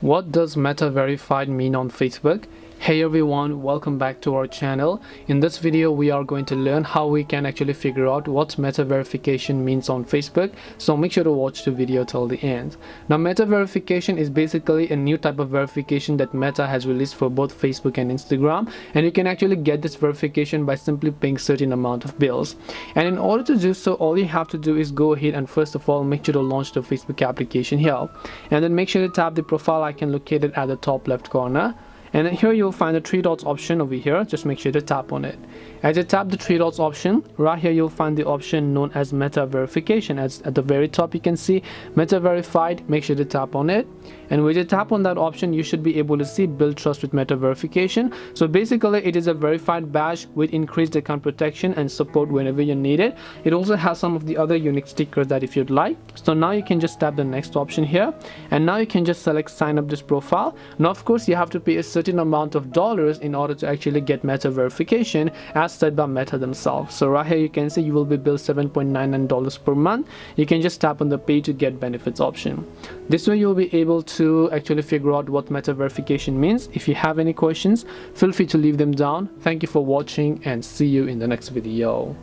What does Meta Verified mean on Facebook? Hey everyone, welcome back to our channel. In this video we are going to learn how we can actually figure out what meta verification means on Facebook, so make sure to watch the video till the end. Now, meta verification is basically a new type of verification that Meta has released for both Facebook and Instagram, and you can actually get this verification by simply paying certain amount of bills. And in order to do so, all you have to do is go ahead and first of all make sure to launch the Facebook application here, and then make sure to tap the profile icon located at the top left corner. And then here you'll find the three dots option over here. Just make sure to tap on it. As you tap the three dots option, right here you'll find the option known as meta verification. As at the very top you can see meta verified. Make sure to tap on it, and when you tap on that option you should be able to see build trust with meta verification. So basically it is a verified badge with increased account protection and support whenever you need it. It also has some of the other unique stickers that if you'd like. So now you can just tap the next option here, and now you can just select sign up this profile. Now of course you have to pay a certain amount of dollars in order to actually get meta verification as said by Meta themselves. So right here you can see you will be billed $7.99 per month. You can just tap on the pay to get benefits option. This way you'll be able to actually figure out what meta verification means. If you have any questions, feel free to leave them down. Thank you for watching and see you in the next video.